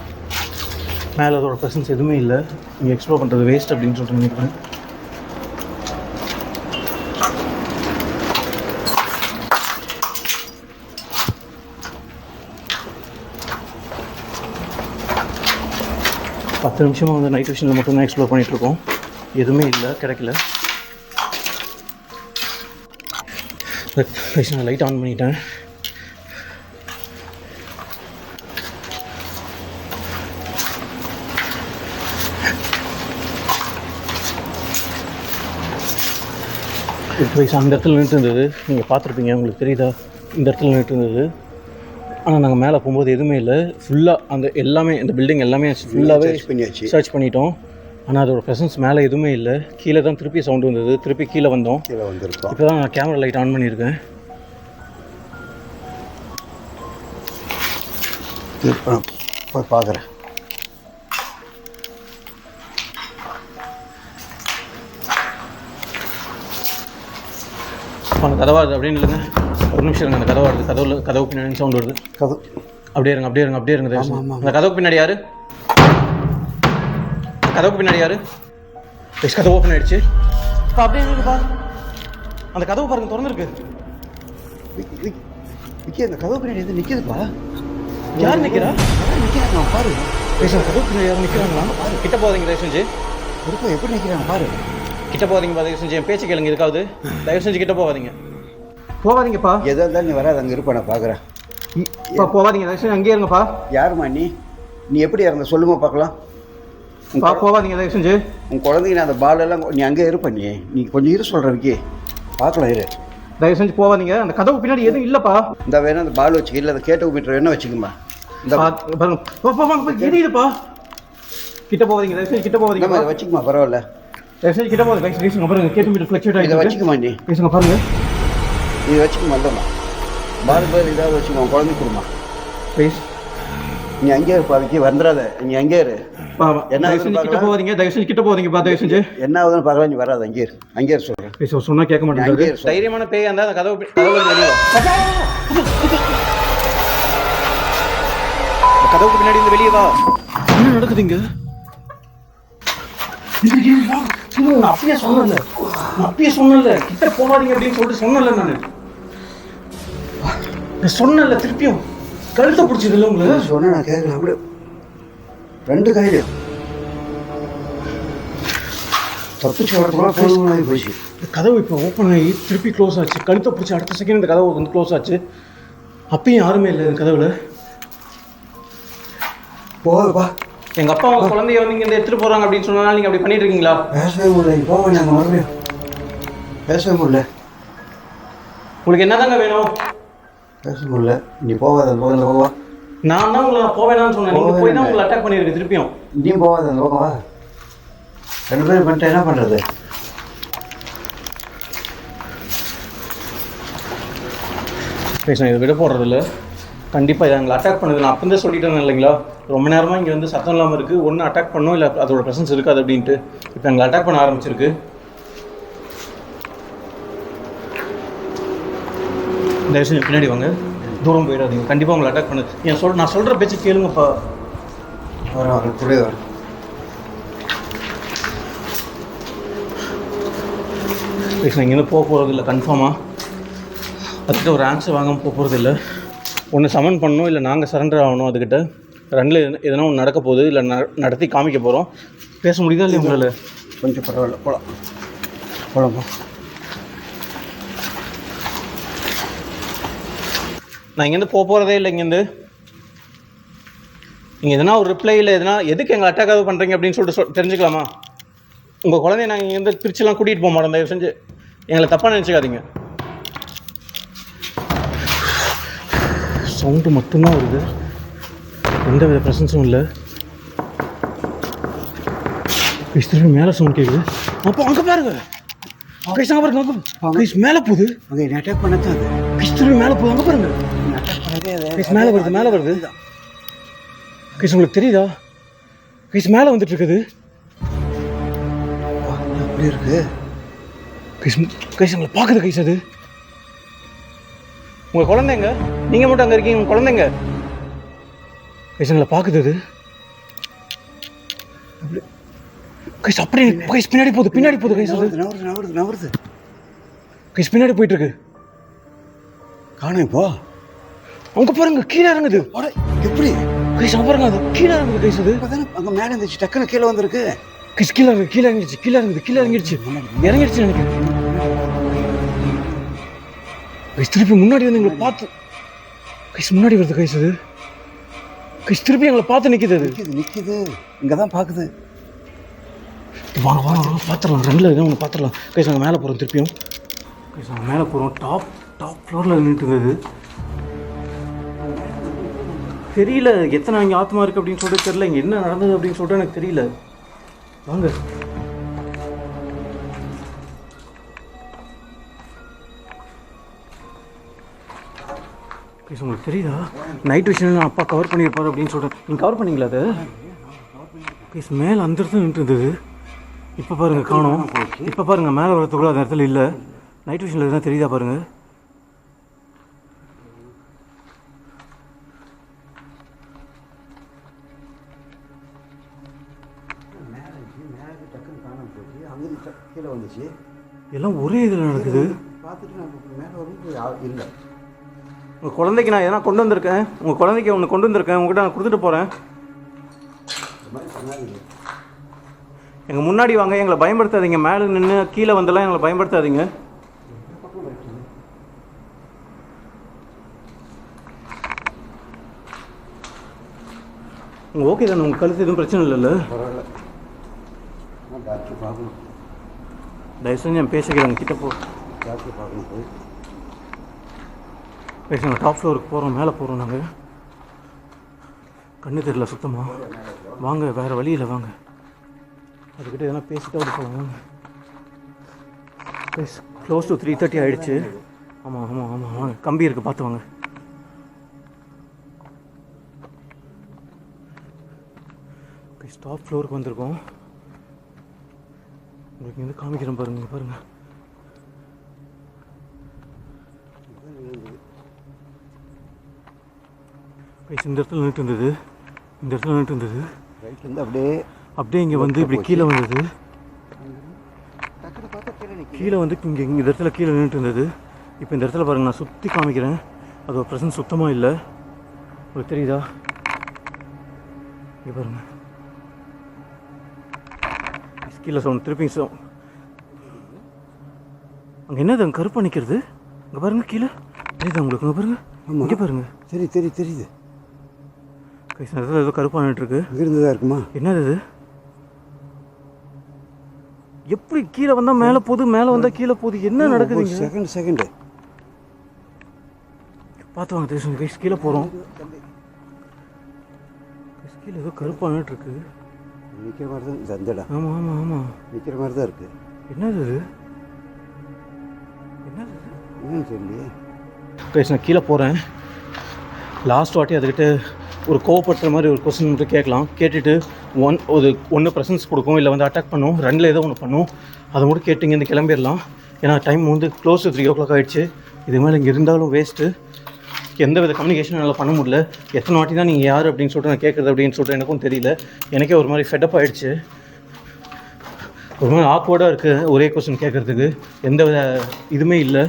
மேலே அதோட ப்ரெசன்ஸ் எதுவுமே இல்லை. இங்கே எக்ஸ்ப்ளோர் பண்ணுறது வேஸ்ட் அப்படின்னு சொல்லிட்டு நினைக்கிறேன். பத்து நிமிஷமாக வந்து நைட் விஷனில் மட்டும்தான் எக்ஸ்ப்ளோர் பண்ணிகிட்ருக்கோம். எதுவுமே இல்லை, கிடைக்கல. நான் லைட் ஆன் பண்ணிட்டேன். அந்த இடத்துல நின்றுட்டு இருந்தது, நீங்கள் பார்த்துருப்பீங்க, உங்களுக்கு தெரியுதா? இந்த இடத்துல நின்றுட்டு இருந்தது. ஆனால் நாங்கள் மேலே போகும்போது எதுவுமே இல்லை. ஃபுல்லாக அந்த எல்லாமே, இந்த பில்டிங் எல்லாமே ஃபுல்லாகவே சர்ச் பண்ணிட்டோம். ஆனால் அதோட ப்ரெசன்ஸ் மேலே எதுவுமே இல்லை. கீழே தான் திருப்பி சவுண்டு வந்தது. திருப்பி கீழே வந்தோம். இப்போ தான் நான் கேமரா லைட் ஆன் பண்ணியிருக்கேன். போய் பார்க்குறேன். அந்த கதவாடுது அப்படின்னு இல்லைங்க, ஒரு நிமிஷம் இருங்க. அந்த கதவாடுது, கதவு பின்னாடி சவுண்ட் வருது. அப்படியே இருங்க. அந்த கதவுக்கு பின்னாடி யாரு? கதவுக்கு பின்னாடி யாரு? கதவு ஓப்பன் ஆயிடுச்சு. அப்படியே இருக்குப்பா, அந்த கதவு பாருங்க திறந்துருக்கு. அந்த கதவு பின்னாடி எது நிற்கிதுப்பா? யார் நிற்கிறா? நிற்கிறாங்க பாரு. கதவு பின்னாடி யாரும் நிற்கிறாங்களா? கிட்ட போகாதீங்க தயவு செஞ்சு. எப்படி நிற்கிறாங்க பாரு. கிட்ட போகாதீங்க, தயவு செஞ்சு. என் பேச்சு கேளுங்க. இதுக்காவது தயவு செஞ்சு கிட்ட போகாதீங்கப்பா. எதா இருந்தாலும் நீ வராது, அங்கே இருப்பா, நான் பார்க்குறேன். போகாதீங்க, தயவு செஞ்சு அங்கேயே இருங்கப்பா. யாருமா நீ? நீ எப்படி இறந்த சொல்லுமா பார்க்கலாம். போகாதீங்க தயவு செஞ்சு. உன் குழந்தைங்க அந்த பாலெல்லாம் நீ அங்கே இருப்ப. நீ கொஞ்சம் இரு சொல்கிறதுக்கே பார்க்கலாம். இரு தயவு செஞ்சு போகாதீங்க. அந்த கதவு பின்னாடி எதுவும் இல்லைப்பா. இந்த வேணா அந்த பால் வச்சுக்க, இல்லை அந்த கேட்ட மீட்டர் வேணா வச்சுக்கமா. இந்த எரியுதுப்பா. கிட்ட போகாதீங்க தயவு செஞ்சு. கிட்ட போகாதீங்க. வச்சுக்கமா, பரவாயில்ல. தயவு செஞ்சு கிட்ட போகாதீங்க. பேசுங்க பாருங்க. கேட்டு மீட்டர் ஃப்ளக்சுவேட் ஆகிடுது. இதை வச்சுக்கமா. நீ பேசுங்க பாருங்க. நீ வச்சுக்கமா. இல்லைம்மா பால் பால் ஏதாவது வச்சுக்கோ. குழந்தை கொடுமா ப்ளீஸ். நீ அங்கே இருப்பா. அதுக்கே வந்துடாத. நீ அங்கே இரு. என்ன கிட்ட போகாதீங்க. தயவு செஞ்சு கிட்ட போகாதீங்கப்பா. தயவு செஞ்சு என்ன ஆகுதுன்னு பார்க்கலாம். நீ வராது. அங்கே இரு. அங்கே இரு சொல்கிறேன். சொன்னா கேட்க மாட்டேங்குது. தைரியமான பேய் அந்த கதவு கதவுக்கு பின்னாடி இருந்து வெளியே வா. என்ன நடக்குதுங்க? அப்பயே சொன்னல கிட்ட போகாதீங்க அப்படின்னு சொல்லிட்டு சொன்னல. நான் சொன்னல திருப்பியும் கழுத்தை பிடிச்சது இல்லை உங்களுக்கு. சொன்ன நான் கேட்கல. அப்படி 2 கையிலையும் தப்பிச்சு வரப்போலாம் போச்சு. கதவு இப்போ ஓப்பன் ஆகி திருப்பி க்ளோஸ் ஆச்சு. கழுத்தை பிடிச்சி அடுத்த செகண்ட் இந்த கதவு வந்து க்ளோஸ் ஆச்சு. அப்பயும் யாருமே இல்லை இந்த கதவுல. போகப்பா. எங்கள் அப்பா அவங்க குழந்தைய வந்து இங்கே எடுத்துகிட்டு போகிறாங்க அப்படின்னு சொன்னாலும் நீங்கள் அப்படி பண்ணிட்டு இருக்கீங்களா? பேசவே முடியல. நீ போக நாங்கள் மறுபடியும் பேசவே முடியல. உங்களுக்கு என்னதாங்க வேணும்? பேச முடியல. நீ போகாத. அந்த போவா. நான் தான் உங்களை போவேனான்னு சொன்னேன். நீங்கள் போய் தான் உங்களை அட்டாக் பண்ணியிருக்கு திருப்பியும். நீ போகாத. அந்த போவா. 2 பேரும் பண்ணிட்டு என்ன பண்ணுறது? பேசுகிறேன். இதை விட போடுறது இல்லை. கண்டிப்பாக இதை எங்களை அட்டாக் பண்ணுது. நான் அப்போ சொல்லிட்டேன் இல்லைங்களா? ரொம்ப நேரமாக இங்கே வந்து சத்தம் இல்லாமல் இருக்குது. ஒன்று அட்டாக் பண்ணோம், இல்லை அதோட ப்ரெசன்ஸ் இருக்காது அப்படின்ட்டு. இப்போ எங்களை அட்டாக் பண்ண ஆரம்பிச்சிருக்கு. தயவு செஞ்சு பின்னாடி வாங்க. தூரம் போயிடாதீங்க. கண்டிப்பாக உங்களை அட்டாக் பண்ணுது. நான் சொல்கிற பேச்சு கேளுங்கப்பா. வர கூட வர. பேசுகிறேன். இங்கேருந்து போக போகிறது இல்லை கன்ஃபார்மாக. அதுக்கிட்ட ஒரு ஆன்சர் வாங்காமல் போக போகிறது இல்லை. ஒன்று சமன் பண்ணணும், இல்லை நாங்கள் சரண்டர் ஆகணும். அதுக்கிட்ட 2ல் எதனா ஒன்று நடக்க போகுது, இல்லை நடத்தி காமிக்க போகிறோம். பேச முடியுதா இல்லையா உங்களால்? கொஞ்சம் பரவாயில்ல. போகலாமா? நான் இங்கேருந்து போக போகிறதே இல்லை. இங்கேருந்து நீங்கள் எதனா ஒரு ரிப்ளை இல்லை எதனா எதுக்கு எங்களை அட்டாக் பண்ணுறீங்க அப்படின்னு சொல்லிட்டு தெரிஞ்சுக்கலாமா? உங்கள் குழந்தைய நாங்கள் இங்கேருந்து பிரிச்சுலாம் கூட்டிகிட்டு போக மாட்டோம். தயவு செஞ்சு எங்களை தப்பாக நினச்சிக்காதீங்க. சவுண்டு மட்டும்தான் வருது. எந்த வித ப்ரெசன்ஸும் இல்லை. திரும்பி மேலே சவுண்ட் கேட்குது. அப்போ அங்கே பாருங்க. அங்கே பாருங்க. மேலே போகுது. அங்கே அட்டாக் பண்ணதான் அது. திரும்பி மேலே போகுது. அங்கே பாருங்க. மேலே வருது. மேலே வருது. உங்களுக்கு தெரியுதா? மேலே வந்துட்டு இருக்குது. அப்படி இருக்கு. உங்களை பார்க்குது. அது உங்கள் குழந்தைங்க. நீங்கள் மட்டும் அங்கே இருக்கீங்க. உங்கள் குழந்தைங்க எங்களை பார்க்குது. அது அப்படியே பின்னாடி போகுது. நவருது. பின்னாடி போயிட்டு இருக்கு. காணும். இப்போ அங்கே பாருங்க. கீழே இறங்குது. எப்படி பாருங்க. அது கீழே இறங்குது. அது அங்கே மேலே இருந்துச்சு. டக்குன்னு கீழே வந்திருக்கு. கீழே இறங்கிடுச்சு நினைக்கிறேன். திருப்பி முன்னாடி வந்து எங்களை பார்த்து முன்னாடி வருது. அது திருப்பி எங்களை பார்த்து நிற்கிது. அது நிற்கிது. இங்கே தான் பார்க்குது. வாங்க பார்த்துடலாம். 2ல் எதுவும் ஒன்று பார்த்துடலாம். நாங்கள் மேலே போகிறோம். திருப்பியும் நாங்கள் மேலே போகிறோம். டாப் ஃப்ளோரில் நின்றுட்டுருக்குது. தெரியல எத்தனை இங்கே ஆத்மா இருக்குது அப்படின்னு சொல்லிட்டு தெரியல. இங்கே என்ன நடந்தது அப்படின்னு சொல்லிட்டு எனக்கு தெரியல. வாங்க. உங்களுக்கு தெரியுதா? நைட் விஷயம் அப்பா கவர் பண்ணியிருப்பார் அப்படின்னு சொல்கிறேன். நீங்கள் கவர் பண்ணிங்களா? அது மேலே அந்த இடத்துல நின்று இருந்தது. இப்போ பாருங்கள் காணோம். இப்போ பாருங்கள் மேலே வரத்துக்குள்ள அந்த இடத்துல இல்லை. நைட் விஷனில் எதுனா தெரியுதா பாருங்கள். கீழே வந்துச்சு. எல்லாம் ஒரே இதில் நடக்குது. பார்த்துட்டு நான் மேலே வரும் இல்லை. உங்கள் குழந்தைக்கு நான் எதனா கொண்டு வந்திருக்கேன். உங்கள் குழந்தைக்கு ஒன்று கொண்டு வந்திருக்கேன். உங்கள்கிட்ட நான் கொடுத்துட்டு போகிறேன். எங்கள் முன்னாடி வாங்க. எங்களை பயன்படுத்தாதீங்க. மேலே நின்று கீழே வந்தெல்லாம் எங்களை பயன்படுத்தாதீங்க. உங்கள் ஓகே தானே? உங்கள் கழுத்து எதுவும் பிரச்சனை இல்லைல்ல? பரவாயில்ல. டாக்டர் பார்க்கணும். தயவு செஞ்சு என் பேசிக்கிறேன் கிட்ட போ. டாக்டர் பார்க்கணும் போய். பேசுங்க. டாப் ஃப்ளோருக்கு போகிறோம், மேலே போகிறோம் நாங்கள். கண்ணு தெரியல சுத்தமாக. வாங்க, வேறு வழியில் வாங்க. அதுக்கிட்ட எதனா பேசிட்டு அப்படி போகலாம். வாங்க. ப்ளீஸ் க்ளோஸ் டு 3:30 ஆகிடுச்சு. ஆமாம் ஆமாம் ஆமாம் வாங்க. கம்பி இருக்குது, பார்த்து வாங்க. ப்ளீஸ் டாப் ஃப்ளோருக்கு வந்திருக்கோம். உங்களுக்கு இங்கே காமிக்கிறேன் பாருங்க. பாருங்கள், ப்ளீஸ் இந்த இடத்துல நின்றுட்டு இருந்தது. இந்த இடத்துல நின்றுட்டு இருந்தது. ரைட்லேருந்து அப்படியே இங்கே வந்து இப்படி கீழே வந்தது. கீழே வந்து இங்கே இந்த இடத்துல கீழே நின்றுட்டு இருந்தது. இப்போ இந்த இடத்துல பாருங்கள், நான் சுற்றி காமிக்கிறேன். அதோட ப்ரெசன்ஸ் சுத்தமாக இல்லை. உங்களுக்கு தெரியுதா? இங்கே பாருங்கள், கீழே சவுண்ட், திருப்பி சவுண்ட். அங்கே என்னது அங்கே கருப்பாக நிற்கிறது? இங்கே பாருங்கள், கீழே தெரியுதா உங்களுக்கு? இங்கே பாருங்கள், இங்கே பாருங்கள். சரி தெரியுது. கைஸ் இடத்துல ஏதோ கருப்பாக நின்றுட்டுருக்கு. இங்கிருந்து தான் இருக்குமா? என்னது இது? எப்படி கீழே வந்தால் மேலே போகுது, மேலே வந்தால் கீழே போகுது? என்ன நடக்குதுங்க? செகண்ட் பார்த்து வாங்க தெரியும். கைஸ் கீழே போகிறோம். கீழே ஏதோ கருப்பாக நின்றுட்டுருக்கு. நிற்கிற மாதிரி தான் சந்தடா. ஆமாம் ஆமாம் ஆமாம், நிற்கிற மாதிரி தான் இருக்குது. என்னது இது? என்னது என்னன்னு தெரியலையே. கைஸ் நான் கீழே போகிறேன். லாஸ்ட் வாட்டி அதுக்கிட்ட ஒரு கோவப்படுத்துகிற மாதிரி ஒரு கொஸ்டின் மட்டும் கேட்கலாம். கேட்டுட்டு ஒன்று ப்ரெசன்ஸ் கொடுக்கும், இல்லை வந்து அட்டாக் பண்ணும், ரெண்டில் ஏதோ ஒன்று பண்ணும். அதை மட்டும் கேட்டிங்க இந்த கிளம்பிடலாம். ஏன்னா டைம் வந்து க்ளோஸ் டு 3 o'clock ஆகிடுச்சு. இது மேலே இங்கே இருந்தாலும் வேஸ்ட்டு. எந்த வித கம்யூனிகேஷன் என்னால் பண்ண முடியல. எத்தனை வாட்டி தான் நீங்கள் யார் அப்படின்னு சொல்லிட்டு நான் கேட்குறது அப்படின்னு சொல்லிட்டு எனக்கும் தெரியல. எனக்கே ஒரு மாதிரி ஃபெட்டப் ஆகிடுச்சு. ஒரு மாதிரி ஆக்வர்டாக இருக்குது ஒரே கொஸ்டின் கேட்குறதுக்கு. எந்த வித இதுவுமே இல்லை.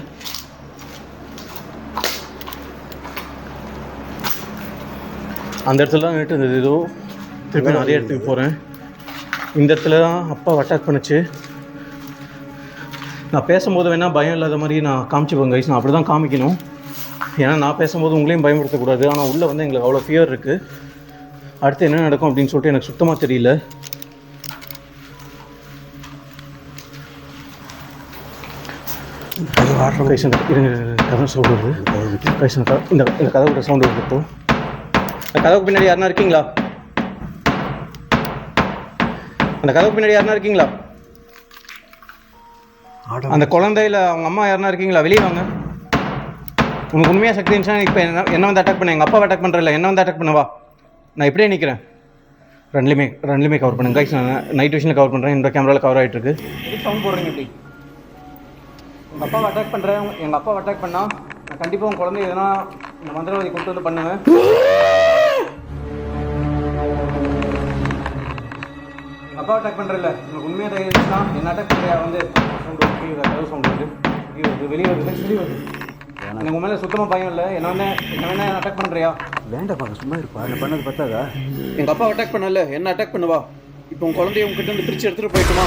அந்த இடத்துல தான் நின்றுட்டு இருந்தது. ஏதோ திருப்பி நான் அதே இடத்துக்கு போகிறேன். இந்த இடத்துல தான் அப்பா அட்டாக் பண்ணுச்சு. நான் பேசும்போது வேணால் பயம் இல்லாத மாதிரி நான் காமிச்சுப்பேன் கைஸ். நான் அப்படி தான் காமிக்கணும். ஏன்னா நான் பேசும்போது உங்களையும் பயன்படுத்தக்கூடாது. ஆனால் உள்ளே வந்து எங்களுக்கு அவ்வளோ ஃபியர் இருக்குது. அடுத்து என்ன நடக்கும் அப்படின்னு சொல்லிட்டு எனக்கு சுத்தமாக தெரியல. கைஸ் இருங்க, கதவு சவுண்ட் வருது. கைஸ் இந்த கதவுட சவுண்ட் வருது. இப்போ அந்த கதவுக்கு பின்னாடி யாருன்னா இருக்கீங்களா? அந்த கதவுக்கு பின்னாடி யாருன்னா இருக்கீங்களா? அந்த குழந்தையில அவங்க அம்மா யாருன்னா இருக்கீங்களா? வெளியே வாங்க. உனக்கு உண்மையாக சக்தி இருந்துச்சுன்னா இப்போ என்ன வந்து அட்டாக் பண்ண? எங்கள் அப்பாவை அட்டாக் பண்ணுறல, என்ன வந்து அட்டாக் பண்ணவா? நான் இப்படியே நிற்கிறேன். ரெண்டுலேயுமே கவர் பண்ணுங்க கைஸ். நான் நைட் விஷனில் கவர் பண்ணுறேன். இந்த கேமராவில் கவர் ஆகிட்டு இருக்கு. சவுண்ட் போடுறீங்க இப்படி. எங்கள் அப்பாவை அட்டாக் பண்ணுறேன். எங்கள் அப்பாவை அட்டாக் பண்ணால் நான் கண்டிப்பாக உங்கள் குழந்தை எதனா இந்த மந்திரவாதி கொண்டு வந்து பண்ணுவேன். எங்கள் அப்பாவை அட்டாக் பண்ணுறல, உங்களுக்கு உண்மையாக தைரியம் இருந்துச்சுன்னா என்ன அட்டாக் பண்ணுறியா? வந்து சவுண்ட் கதவு சவுண்ட் வருது, வெளியே வருது, வெளியே வருது. எனக்கு உண்மையில சுத்தமாக பயம் இல்லை. என்ன வேணா அட்டாக் பண்ணுறியா? வேண்டாம், சும்மா இருப்பா. என்ன பண்ணது பார்த்தாதா? எங்கள் அப்பா அட்டாக் பண்ணல, என்ன அட்டாக் பண்ணுவா? இப்போ உங்கள் குழந்தைய உங்ககிட்ட இருந்து பிரித்து எடுத்துகிட்டு போயிட்டுமா?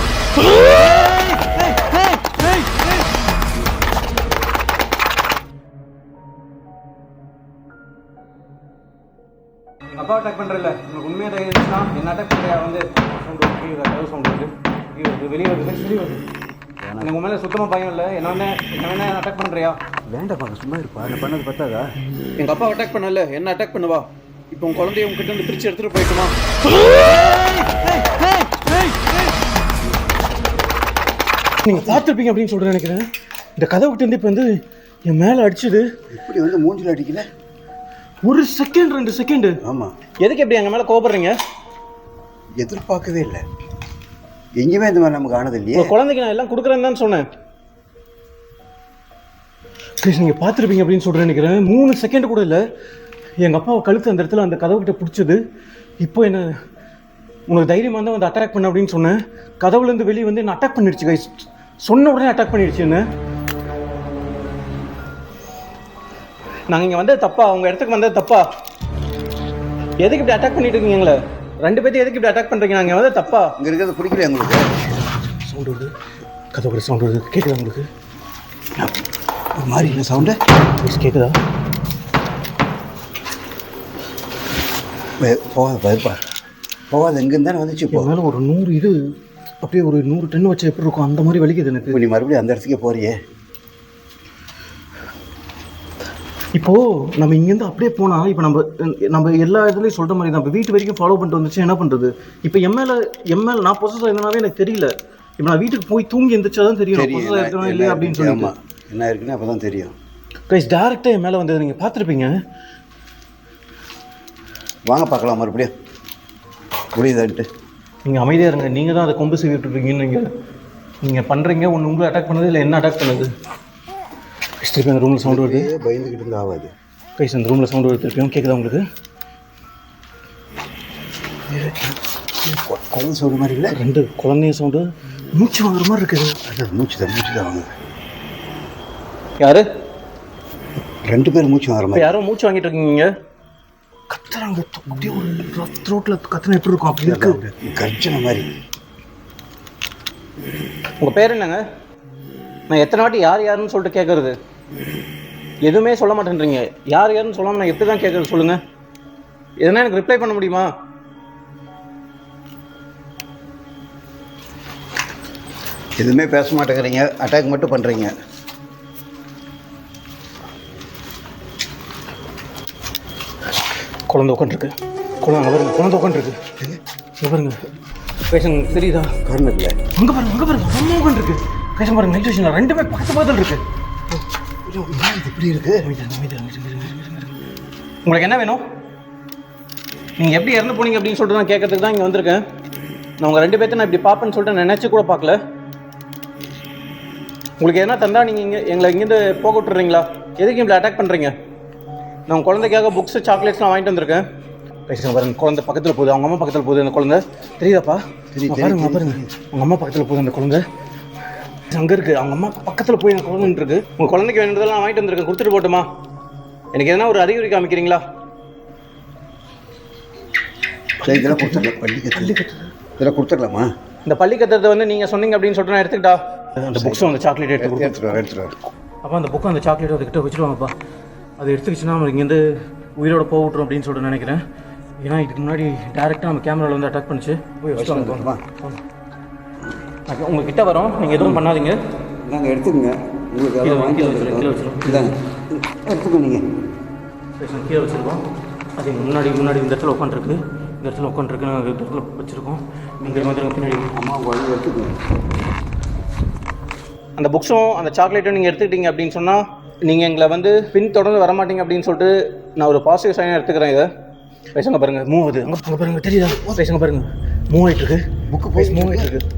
எங்கள் அப்பா அட்டாக் பண்ணுறல, உங்களுக்கு உண்மையாக தைரியம் இருந்துச்சுன்னா என்ன அட்டாக் பண்ணுறியா? வந்து சவுண்ட் கதவு சவுண்ட் வருது, வெளியே வருது, வெளியே வருது. எனக்கு உண்மையில சுத்தமாக பயம் இல்லை. என்ன வேணா அட்டாக் பண்ணுறியா? வேண்டாம், சும்மா இருப்பா. என்ன பண்ணது பார்த்தாதா? எங்கள் அப்பா அட்டாக் பண்ணல, என்ன அட்டாக் பண்ணுவா? இப்போ உங்கள் குழந்தைய உங்ககிட்ட இருந்து பிரித்து எடுத்துகிட்டு போயிட்டுமா? நீங்கள் பார்த்துருப்பீங்க அப்படின்னு சொல்கிறேன் நினைக்கிறேன். இந்த கதவு கிட்ட இருந்து இப்போ வந்து என் மேலே அடிச்சுது. இப்படி வந்து மூஞ்சில் அடிக்கல. ஒரு செகண்ட் 2 செகண்டு. ஆமாம். எதுக்கு எப்படி எங்கள் மேலே கோபப்படுறீங்க? எதிர்பார்க்கவே இல்லை. எங்கேயுமே இந்த மாதிரி நமக்கு ஆனது இல்லையே. குழந்தைக்கு நான் எல்லாம் கொடுக்குறேன்னு தான் சொன்னேன். ப்ளீஸ் நீங்கள் பார்த்துருப்பீங்க அப்படின்னு சொல்கிறேன் நினைக்கிறேன். 3 செகண்ட் கூட இல்லை. எங்கள் அப்பாவை கழுத்து அந்த இடத்துல அந்த கதவுக்கிட்ட பிடிச்சது. இப்போ என்ன உனக்கு தைரியமாக இருந்தால் வந்து அட்டாக் பண்ண அப்படின்னு சொன்னேன். கதவுலேருந்து வெளியே வந்து என்ன அட்டாக் பண்ணிடுச்சு கைஸ். சொன்ன உடனே அட்டாக் பண்ணிடுச்சு என்ன. நாங்கள் இங்கே வந்தது தப்பா? உங்கள் இடத்துக்கு வந்தது தப்பா? எதுக்கு இப்படி அட்டாக் பண்ணிட்டு இருக்கீங்க எங்களை? 2 பேர்த்தையும் எதுக்கு இப்படி அட்டாக் பண்ணுறீங்க? நாங்கள் வந்து தப்பா? இங்கே இருக்கிறது பிடிக்கல எங்களுக்கு. சவுண்ட் வருது, கதவுல சவுண்ட் வருது. கேட்குதா உங்களுக்கு? ஒரு மாதிரி இல்லை சவுண்டு. கேட்குதா? போகாத பயப்பா. போகாது எங்கேருந்து தானே வந்துச்சு இப்போ. என் மேலே ஒரு 100 இது அப்படியே ஒரு 100 டன் வச்சா எப்படி இருக்கும் அந்த மாதிரி வலிக்குது எனக்கு. இப்போ நீ மறுபடியும் அந்த இடத்துக்கே போறியே. இப்போது நம்ம இங்கேருந்து அப்படியே போனால் இப்போ நம்ம எல்லா இதுலேயும் சொல்கிற மாதிரி நம்ம வீட்டு வரைக்கும் ஃபாலோ பண்ணிட்டு வந்துச்சு என்ன பண்ணுறது. இப்போ எம்எல் நான் பொசஸாக இருந்தனாவே எனக்கு தெரியல. இப்போ நான் வீட்டுக்கு போய் தூங்கி எந்திரிச்சா தான் தெரியும் பொசஸாக இருக்கிறோம் இல்லையா அப்படின்னு சொல்லி. என்ன இருக்குன்னு அப்போ தான் தெரியும். கைஸ் டேரெக்டாக என் மேலே வந்தது நீங்கள் பார்த்துருப்பீங்க. வாங்க பார்க்கலாம் மறுபடியும் புரியுதான்ட்டு. நீங்கள் அமைதியாக இருங்க. நீங்கள் தான் அதை கொம்பு செய்ய விட்டுருக்கீங்கன்னு நீங்கள் பண்ணுறீங்க. ஒன்று உங்களை அட்டாக் பண்ணது இல்லை என்ன அட்டாக் பண்ணுது. திருப்பி அந்த ரூமில் சவுண்டு வருது. பயந்துக்கிட்டு இருந்தா ஆகாது. கைஸ் அந்த ரூமில் சவுண்டு வருது திருப்பியும் கேட்குதா உங்களுக்கு? குழந்தை சவுண்டு மாதிரி இல்லை, 2 குழந்தைய சவுண்டு மூச்சு வாங்குற மாதிரி இருக்குது. அதான் மூச்சு தான் வாங்க. யாரு 2 பேர் மூச்சு வாங்குற மாதிரி. யாரோ மூச்சு வாங்கிட்டு இருக்கீங்க. கத்துறாங்க அப்படியே ஒரு த்ரோட்டில் கத்துனா எப்படி இருக்கும் அப்படி இருக்கு கர்ஜனை மாதிரி. உங்கள் பேர் என்னங்க? நான் எத்தனை வாட்டி யாருன்னு சொல்லிட்டு கேட்குறது? எதுவுமே சொல்ல மாட்டேன்றீங்க. யாருன்னு சொல்லாமல் நான் எப்படி தான் கேட்குறது சொல்லுங்கள். எதனா எனக்கு ரிப்ளை பண்ண முடியுமா? எதுவுமே பேச மாட்டேங்கிறீங்க, அட்டாக் மட்டும் பண்ணுறீங்க. குழந்தை உட்காந்துருக்கு. குழந்தை பாருங்க, குழந்தை உட்காந்துருக்கு. இங்கே பாருங்க பேசுங்க, தெரியுதா? கார்னரில் அங்கே பாருங்க ரொம்ப உட்காந்துருக்கு. பேச பாருங்க, நைட் விஷயம் 2 பேர் பக்கத்தில் இருக்கு. எப்படி இருக்கு? உங்களுக்கு என்ன வேணும்? நீங்கள் எப்படி இறந்து போனீங்க அப்படின்னு சொல்லிட்டு நான் கேட்கறதுக்கு தான் இங்கே வந்திருக்கேன். நான் உங்கள் 2 பேர்த்த நான் இப்படி பார்ப்பேன்னு சொல்லிட்டு நினச்சி கூட பார்க்கல. உங்களுக்கு எதனா தந்தா நீங்கள் எங்களை இங்கேருந்து போக விட்டுறீங்களா? எதுக்கு இப்படி அட்டாக் பண்ணுறீங்க? நான் உங்கள் குழந்தைக்காக புக்ஸு சாக்லேட்ஸ்லாம் வாங்கிட்டு வந்திருக்கேன். பேசுங்க பாருங்க, குழந்தை பக்கத்தில் போகுது, அவங்க அம்மா பக்கத்தில் போகுது. அந்த குழந்தை தெரியுதாப்பா? பாருங்க அவங்க அம்மா பக்கத்தில் போகுது அந்த குழந்தை. அங்கே இருக்குது, அவங்க அம்மா பக்கத்தில் போய் அந்த குழந்தை இருக்கு. உங்கள் குழந்தைக்கு வேணுன்றதெல்லாம் வாங்கிட்டு வந்திருக்கேன், கொடுத்துட்டு போட்டுமா? எனக்கு எதனா ஒரு அறிகுறி காமிக்கிறீங்களா? இதெல்லாம் கொடுத்துடலாம். இதெல்லாம் கொடுத்துடலாமா? இந்த பள்ளி கத்துறதை வந்து நீங்கள் சொன்னீங்க அப்படின்னு சொல்லிட்டு நான் எடுத்துக்கிட்டா அந்த புக்ஸும் அந்த சாக்லேட் எடுத்துருவாரு. அப்போ அந்த புக்கும் அந்த சாக்லேட் அதுக்கிட்ட வச்சுருவாங்கப்பா. அது எடுத்துக்கிச்சுன்னா நம்ம இங்கேருந்து உயிரோட போக விட்டுரும் அப்படின்னு சொல்லிட்டு நினைக்கிறேன். ஏன்னா இதுக்கு முன்னாடி டேரெக்டாக நம்ம கேமராவில் வந்து அட்டாக் பண்ணிச்சு. போய் வச்சுருவாங்க. உங்ககிட்ட வரோம், நீங்கள் எதுவும் பண்ணாதீங்க. நாங்கள் எடுத்துக்கோங்க. உங்களுக்கு கீழே வச்சுருவோம். இதாங்க எடுத்துக்கோ. நீங்கள் கீழே வச்சுருக்கோம். அது முன்னாடி இந்த இடத்துல உட்காந்துருக்கு. இந்த இடத்துல உட்காந்துருக்கு. நாங்கள் இந்த இடத்துல வச்சுருக்கோம். நீங்கள் வந்து பின்னாடி அம்மா குழந்தை எடுத்துக்கோங்க. அந்த புக்ஸும் அந்த சாக்லேட்டும் நீங்கள் எடுத்துக்கிட்டீங்க அப்படின்னு சொன்னால் நீங்கள் எங்களை வந்து பின்தொடர்ந்து வரமாட்டீங்க அப்படின்னு சொல்லிட்டு நான் ஒரு பாசிட்டிவ் சைனாக எடுத்துக்கிறேன். இதை பேசுங்க பாருங்கள், மூவ் ஆகுது. அங்கே பாருங்கள், தெரியுதா? பேசுங்க பாருங்கள், மூவ் ஆகிட்டுருக்கு. புக்கு போய் மூவ் ஆகிட்டுருக்கு.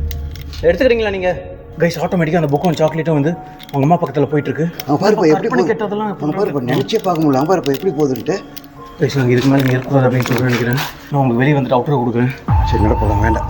எடுத்துக்கிறீங்களா நீங்கள்? கைஸ் ஆட்டோமேட்டிக்காக அந்த புக்கும் சாக்லேட்டும் வந்து அவங்க அம்மா பக்கத்தில் போயிட்டுருக்கு. பாருப்பா எப்படி பண்ணி கேட்டதெல்லாம் பாருப்பா நினச்சே பார்க்க முடியல. பாருப்பா எப்படி போகுதுன்ட்டு. பேசுங்க, இதுக்கு மேலே நீங்கள் இருக்கக்கூடாது அப்படின்னு சொல்லிட்டு நினைக்கிறேன். நான் உங்களுக்கு வெளியே வந்துட்டு அவுட்டர் கொடுக்குறேன். சரி நடப்போம், வேண்டாம்.